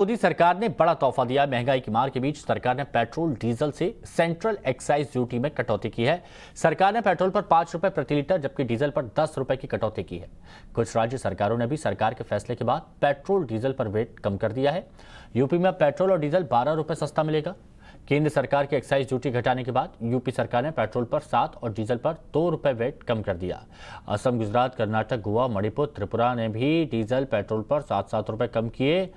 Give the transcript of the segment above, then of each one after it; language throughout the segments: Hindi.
मोदी सरकार ने बड़ा तोहफा दिया। महंगाई की मार के बीच सरकार ने पेट्रोल डीजल से सेंट्रल एक्साइज ड्यूटी में कटौती की है। सरकार ने पेट्रोल पर 5 रुपए प्रति लीटर जबकि डीजल पर 10 रुपए की कटौती की है। कुछ राज्य सरकारों ने भी सरकार के फैसले के बाद पेट्रोल डीजल पर वेट कम कर दिया है। यूपी में पेट्रोल और डीजल 12 रुपए सस्ता मिलेगा। केंद्र सरकार की एक्साइज ड्यूटी घटाने के बाद यूपी सरकार ने पेट्रोल पर 7 और डीजल पर 2 रुपए वेट कम कर दिया। असम, गुजरात, कर्नाटक, गोवा, मणिपुर, त्रिपुरा ने भी डीजल पेट्रोल पर 7-7 रुपए कम किए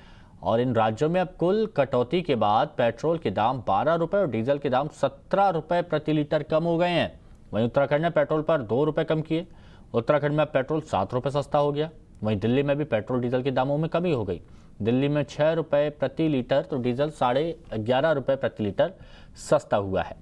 और इन राज्यों में अब कुल कटौती के बाद पेट्रोल के दाम 12 रुपए और डीजल के दाम 17 रुपए प्रति लीटर कम हो गए हैं। वहीं उत्तराखंड ने पेट्रोल पर 2 रुपए कम किए। उत्तराखंड में पेट्रोल 7 रुपए सस्ता हो गया। वहीं दिल्ली में भी पेट्रोल डीजल के दामों में कमी हो गई। दिल्ली में 6 रुपए प्रति लीटर तो डीजल 11.5 रुपए प्रति लीटर सस्ता हुआ है।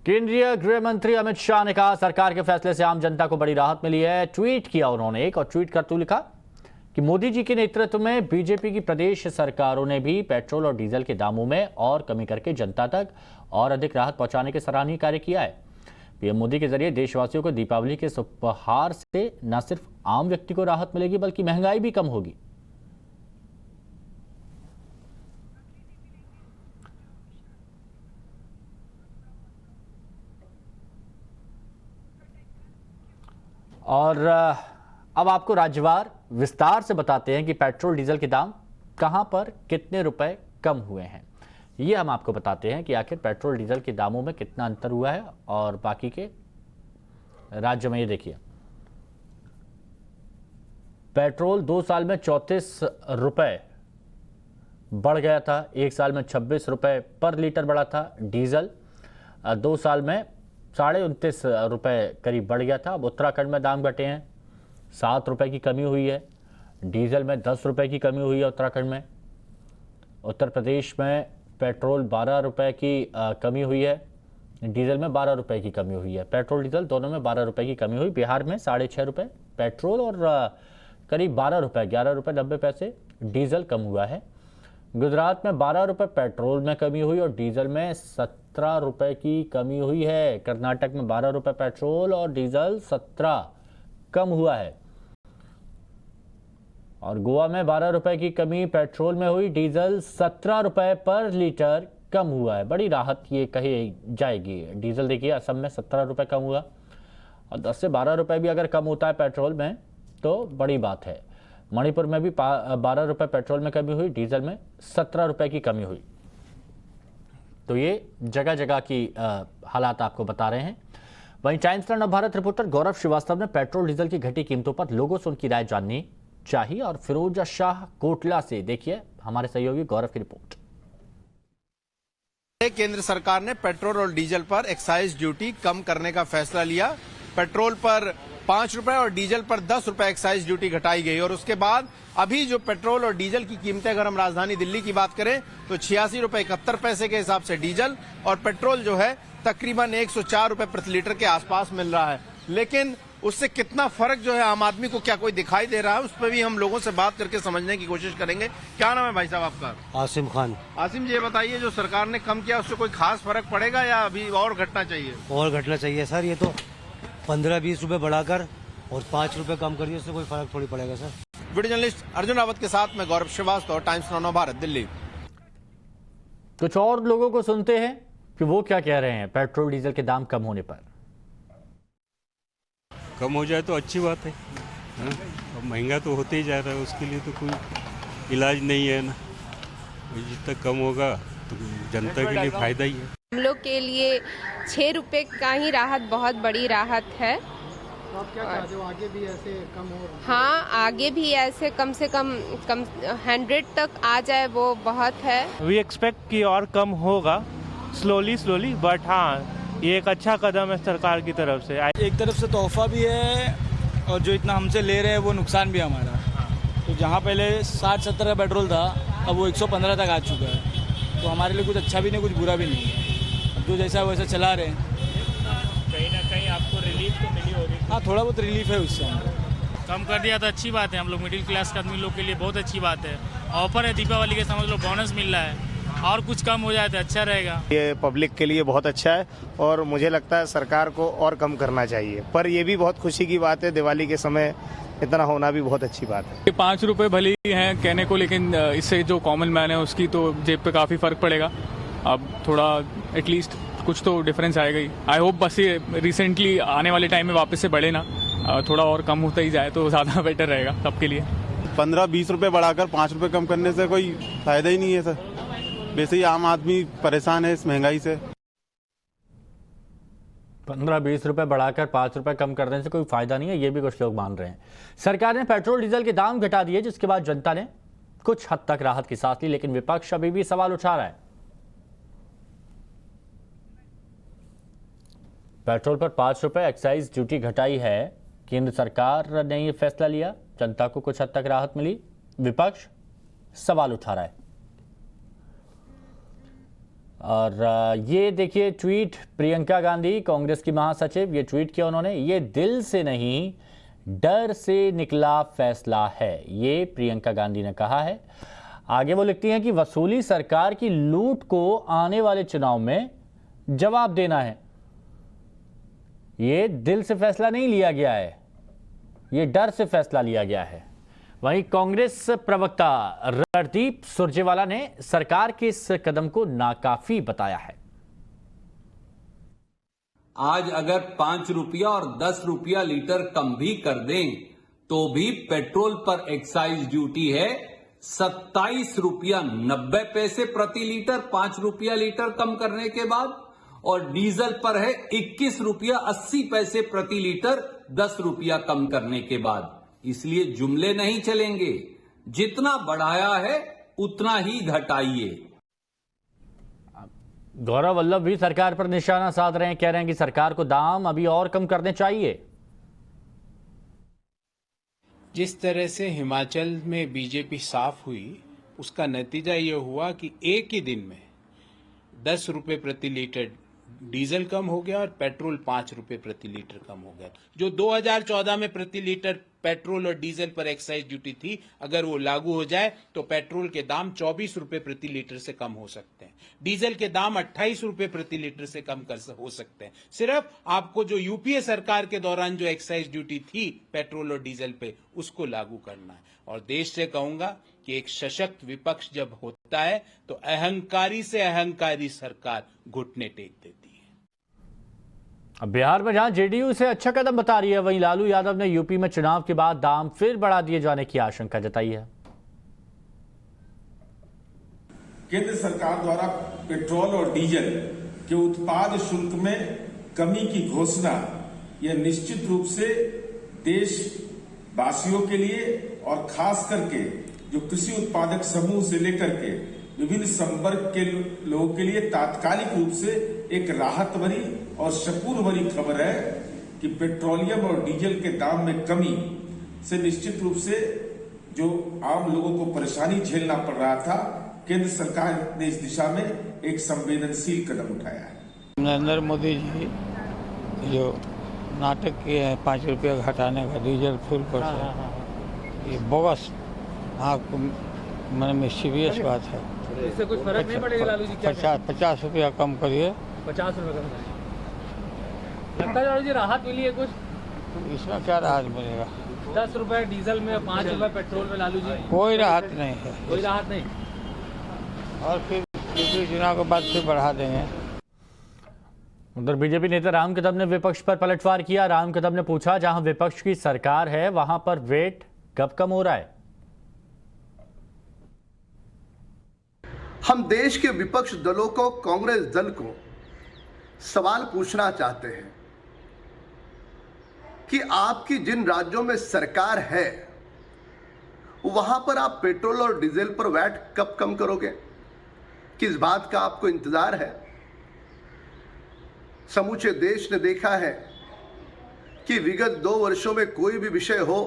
केंद्रीय गृह मंत्री अमित शाह ने कहा सरकार के फैसले से आम जनता को बड़ी राहत मिली है। ट्वीट किया उन्होंने और ट्वीट करते लिखा कि मोदी जी के नेतृत्व में बीजेपी की प्रदेश सरकारों ने भी पेट्रोल और डीजल के दामों में और कमी करके जनता तक और अधिक राहत पहुंचाने के सराहनीय कार्य किया है। पीएम मोदी के जरिए देशवासियों को दीपावली के इस उपहार से न सिर्फ आम व्यक्ति को राहत मिलेगी बल्कि महंगाई भी कम होगी। और अब आपको राज्यवार विस्तार से बताते हैं कि पेट्रोल डीजल के दाम कहां पर कितने रुपए कम हुए हैं। ये हम आपको बताते हैं कि आखिर पेट्रोल डीजल के दामों में कितना अंतर हुआ है और बाकी के राज्य में। ये देखिए, पेट्रोल 2 साल में 34 रुपए बढ़ गया था, 1 साल में 26 रुपए पर लीटर बढ़ा था। डीजल 2 साल में 29.5 रुपए करीब बढ़ गया था। अब उत्तराखंड में दाम घटे हैं, 7 रुपए की कमी हुई है। डीजल में 10 रुपए की कमी हुई है उत्तराखंड में। उत्तर प्रदेश में पेट्रोल 12 रुपए की कमी हुई है, डीजल में 12 रुपए की कमी हुई है। पेट्रोल डीजल दोनों में 12 रुपए की कमी हुई। बिहार में 6.5 रुपए पेट्रोल और करीब 12 रुपए 11 रुपए 90 पैसे डीजल कम हुआ है। गुजरात में 12 रुपए पेट्रोल में कमी हुई और डीजल में 17 रुपए की कमी हुई है। कर्नाटक में 12 रुपए पेट्रोल और डीजल 17 कम हुआ है। और गोवा में 12 रुपए की कमी पेट्रोल में हुई, डीजल 17 रुपए पर लीटर कम हुआ है। बड़ी राहत ये कही जाएगी। डीजल देखिए, असम में 17 रुपए कम हुआ और 10 से 12 रुपए भी अगर कम होता है पेट्रोल में तो बड़ी बात है। मणिपुर में भी 12 रुपए पेट्रोल में कमी हुई, डीजल में 17 रुपए की कमी हुई। तो ये जगह जगह की हालात आपको बता रहे हैं। वहीं टाइम्स नव भारत रिपोर्टर गौरव श्रीवास्तव ने पेट्रोल डीजल की घटी कीमतों पर लोगों से उनकी राय जाननी चाहिए और फिरोजा शाह कोटला से देखिए हमारे सहयोगी गौरव की रिपोर्ट। केंद्र सरकार ने पेट्रोल और डीजल पर एक्साइज ड्यूटी कम करने का फैसला लिया। पेट्रोल पर 5 रुपए और डीजल पर 10 रुपए एक्साइज ड्यूटी घटाई गई और उसके बाद अभी जो पेट्रोल और डीजल की कीमतें अगर हम राजधानी दिल्ली की बात करें तो 86 रुपए 71 पैसे के हिसाब से डीजल और पेट्रोल जो है तकरीबन 104 रुपए प्रति लीटर के आसपास मिल रहा है। लेकिन उससे कितना फर्क जो है आम आदमी को क्या कोई दिखाई दे रहा है, उस पर भी हम लोगों से बात करके समझने की कोशिश करेंगे। क्या नाम है भाई साहब आपका? आसिम खान। आसिम जी, ये बताइए जो सरकार ने कम किया उससे कोई खास फर्क पड़ेगा या अभी और घटना चाहिए? और घटना चाहिए सर। ये तो 15-20 रुपए बढ़ाकर और 5 रुपए कम करिए, उससे कोई फर्क थोड़ी पड़ेगा sir. Video journalist Arjun Rawat के साथ मैं गौरव श्रीवास्तव, टाइम्स नव भारत, दिल्ली। कुछ और लोगों को सुनते हैं कि वो क्या कह रहे हैं पेट्रोल डीजल के दाम कम होने पर। कम हो जाए तो अच्छी बात है। अब महंगा तो होते ही जा रहा है, उसके लिए तो कोई इलाज नहीं है ना। जितना कम होगा तो जनता के लिए फायदा ही है। हम लोग के लिए 6 रुपए का ही राहत बहुत बड़ी राहत है। तो आप क्या चाहते हो, आगे भी ऐसे कम हो? हाँ, आगे भी ऐसे कम से कम 100 तक आ जाए वो बहुत है। वी एक्सपेक्ट कि और कम होगा स्लोली बट हाँ, ये एक अच्छा कदम है सरकार की तरफ से। एक तरफ से तोहफा भी है और जो इतना हमसे ले रहे हैं वो नुकसान भी हमारा। तो जहाँ पहले 60-70 का पेट्रोल था अब वो 115 तक आ चुका है। तो हमारे लिए कुछ अच्छा भी नहीं कुछ बुरा भी नहीं है। जो जैसा वैसा चला रहे हैं। कहीं ना कहीं आपको रिलीफ तो मिली होगी। हाँ, थोड़ा बहुत रिलीफ है उससे। कम कर दिया तो अच्छी बात है। हम लोग मिडिल क्लास के आदमी लोग के लिए बहुत अच्छी बात है। ऑफर है दीपावली के, समझ लो बोनस मिल रहा है। और कुछ कम हो जाए तो अच्छा रहेगा। ये पब्लिक के लिए बहुत अच्छा है और मुझे लगता है सरकार को और कम करना चाहिए, पर ये भी बहुत खुशी की बात है, दिवाली के समय इतना होना भी बहुत अच्छी बात है। 5 रुपए भले ही हैं कहने को, लेकिन इससे जो कॉमन मैन है उसकी तो जेब पे काफ़ी फ़र्क पड़ेगा। अब थोड़ा एटलीस्ट कुछ तो डिफरेंस आएगा ही। आई होप बस ये रिसेंटली आने वाले टाइम में वापस से बढ़े ना, थोड़ा और कम होता ही जाए तो ज़्यादा बेटर रहेगा सबके लिए। 15-20 रुपए बढ़ाकर 5 रुपए कम करने से कोई फायदा ही नहीं है सर। वैसे ही आम आदमी परेशान है इस महंगाई से। 15-20 रुपए बढ़ाकर 5 रुपए कम करने से कोई फायदा नहीं है, ये भी कुछ लोग मान रहे हैं। सरकार ने पेट्रोल डीजल के दाम घटा दिए, जिसके बाद जनता ने कुछ हद तक राहत की सांस ली, लेकिन विपक्ष अभी भी सवाल उठा रहा है। पेट्रोल पर 5 रुपए एक्साइज ड्यूटी घटाई है, केंद्र सरकार ने यह फैसला लिया, जनता को कुछ हद तक राहत मिली, विपक्ष सवाल उठा रहा है। और ये देखिए ट्वीट, प्रियंका गांधी कांग्रेस की महासचिव, ये ट्वीट किया उन्होंने, ये दिल से नहीं डर से निकला फैसला है, ये प्रियंका गांधी ने कहा है। आगे वो लिखती हैं कि वसूली सरकार की लूट को आने वाले चुनाव में जवाब देना है। ये दिल से फैसला नहीं लिया गया है, ये डर से फैसला लिया गया है। वहीं कांग्रेस प्रवक्ता रणदीप सुरजेवाला ने सरकार के इस कदम को नाकाफी बताया है। आज अगर 5 रुपया और 10 रुपया लीटर कम भी कर दें तो भी पेट्रोल पर एक्साइज ड्यूटी है 27 रुपया 90 पैसे प्रति लीटर 5 रुपया लीटर कम करने के बाद, और डीजल पर है 21 रुपया 80 पैसे प्रति लीटर 10 रुपया कम करने के बाद। इसलिए जुमले नहीं चलेंगे, जितना बढ़ाया है उतना ही घटाइए। गौरव वल्लभ भी सरकार पर निशाना साध रहे हैं, कह रहे हैं कि सरकार को दाम अभी और कम करने चाहिए। जिस तरह से हिमाचल में बीजेपी साफ हुई, उसका नतीजा ये हुआ कि एक ही दिन में 10 रुपए प्रति लीटर डीजल कम हो गया और पेट्रोल 5 रुपए प्रति लीटर कम हो गया। जो 2014 में प्रति लीटर पेट्रोल और डीजल पर एक्साइज ड्यूटी थी, अगर वो लागू हो जाए तो पेट्रोल के दाम 24 रुपए प्रति लीटर से कम हो सकते हैं, डीजल के दाम 28 रुपए प्रति लीटर से कम हो सकते हैं। सिर्फ आपको जो यूपीए सरकार के दौरान जो एक्साइज ड्यूटी थी पेट्रोल और डीजल पे, उसको लागू करना है। और देश से कहूंगा कि एक सशक्त विपक्ष जब होता है तो अहंकारी से अहंकारी सरकार घुटने टेक देती है। अब बिहार में जहां जेडीयू इसे अच्छा कदम बता रही है, वहीं लालू यादव ने यूपी में चुनाव के बाद दाम फिर बढ़ा दिए जाने की आशंका जताई है। केंद्र सरकार द्वारा पेट्रोल और डीजल के उत्पाद शुल्क में कमी की घोषणा यह निश्चित रूप से देशवासियों के लिए और खास करके जो कृषि उत्पादक समूह से लेकर के विभिन्न संवर्ग के लोगों के लिए तात्कालिक रूप से एक राहत भरी और शकून भरी खबर है कि पेट्रोलियम और डीजल के दाम में कमी से निश्चित रूप से जो आम लोगों को परेशानी झेलना पड़ रहा था, केंद्र सरकार ने इस दिशा में एक संवेदनशील कदम उठाया है। नरेंद्र मोदी जी जो नाटक किए हैं 5 रुपया घटाने का डीजल फ्यूल पर से, ये बोगस, मन में सीरियस बात है। इससे कुछ फर्क नहीं पड़ेगा लालू जी? 50 रुपया कम करिए। 50 रुपये कम करिए। लगता है लालू जी राहत मिली है कुछ? इसमें क्या राहत मिलेगा? 10 रुपए डीजल में, 5 रुपए पेट्रोल में लालू जी कोई राहत नहीं है। कोई राहत नहीं। और फिर चुनाव के बाद फिर बढ़ा देंगे। उधर बीजेपी नेता राम कदम ने विपक्ष पर पलटवार किया। राम कदम ने पूछा, जहां विपक्ष की सरकार है वहां पर वेट कब कम हो रहा है? हम देश के विपक्ष दलों को, कांग्रेस दल को सवाल पूछना चाहते हैं कि आपकी जिन राज्यों में सरकार है वहां पर आप पेट्रोल और डीजल पर वैट कब कम करोगे? किस बात का आपको इंतजार है? समूचे देश ने देखा है कि विगत 2 वर्षों में कोई भी विषय हो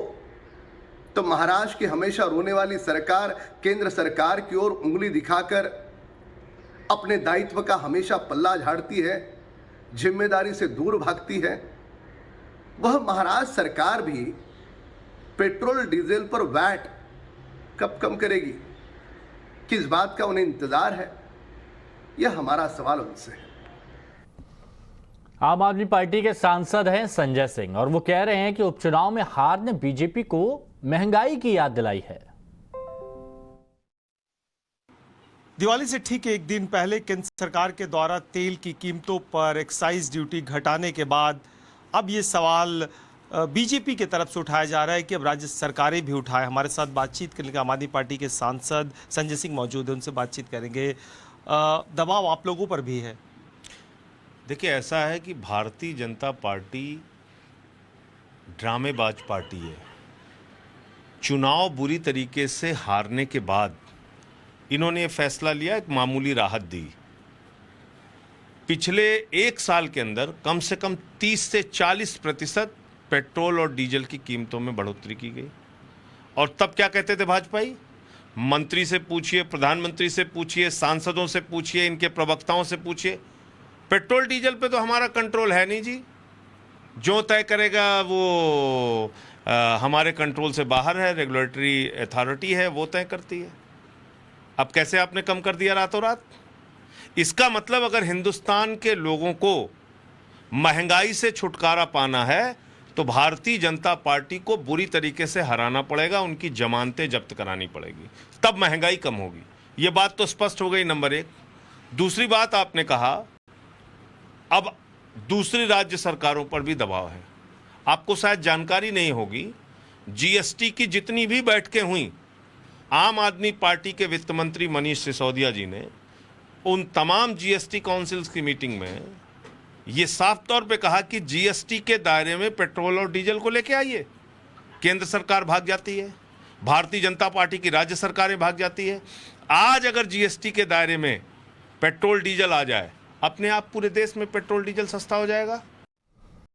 तो महाराष्ट्र की हमेशा रोने वाली सरकार केंद्र सरकार की ओर उंगली दिखाकर अपने दायित्व का हमेशा पल्ला झाड़ती है, जिम्मेदारी से दूर भागती है। वह महाराष्ट्र सरकार भी पेट्रोल डीजल पर वैट कब कम करेगी? किस बात का उन्हें इंतजार है? यह हमारा सवाल उनसे है। आम आदमी पार्टी के सांसद हैं संजय सिंह और वो कह रहे हैं कि उपचुनाव में हार ने बीजेपी को महंगाई की याद दिलाई है। दिवाली से ठीक एक दिन पहले केंद्र सरकार के द्वारा तेल की कीमतों पर एक्साइज ड्यूटी घटाने के बाद अब ये सवाल बीजेपी की तरफ से उठाया जा रहा है कि अब राज्य सरकारें भी उठाएं। हमारे साथ बातचीत करने के आम आदमी पार्टी के सांसद संजय सिंह मौजूद है, उनसे बातचीत करेंगे। दबाव आप लोगों पर भी है? देखिए, ऐसा है कि भारतीय जनता पार्टी ड्रामेबाज पार्टी है। चुनाव बुरी तरीके से हारने के बाद इन्होंने ये फैसला लिया, एक मामूली राहत दी। पिछले एक साल के अंदर कम से कम 30 से 40% पेट्रोल और डीजल की कीमतों में बढ़ोतरी की गई। और तब क्या कहते थे भाजपाई? मंत्री से पूछिए, प्रधानमंत्री से पूछिए, सांसदों से पूछिए, इनके प्रवक्ताओं से पूछिए, पेट्रोल डीजल पे तो हमारा कंट्रोल है नहीं जी, जो तय करेगा वो हमारे कंट्रोल से बाहर है, रेगुलेटरी अथॉरिटी है, वो तय करती है। अब कैसे आपने कम कर दिया रातों रात? इसका मतलब अगर हिंदुस्तान के लोगों को महंगाई से छुटकारा पाना है तो भारतीय जनता पार्टी को बुरी तरीके से हराना पड़ेगा, उनकी जमानतें जब्त करानी पड़ेगी, तब महंगाई कम होगी। ये बात तो स्पष्ट हो गई, नंबर एक। दूसरी बात, आपने कहा अब दूसरी राज्य सरकारों पर भी दबाव है। आपको शायद जानकारी नहीं होगी, जीएसटी की जितनी भी बैठकें हुई, आम आदमी पार्टी के वित्त मंत्री मनीष सिसोदिया जी ने उन तमाम जीएसटी काउंसिल्स की मीटिंग में ये साफ तौर पे कहा कि जीएसटी के दायरे में पेट्रोल और डीजल को लेके आइए। केंद्र सरकार भाग जाती है, भारतीय जनता पार्टी की राज्य सरकारें भाग जाती है। आज अगर जीएसटी के दायरे में पेट्रोल डीजल आ जाए, अपने आप पूरे देश में पेट्रोल डीजल सस्ता हो जाएगा।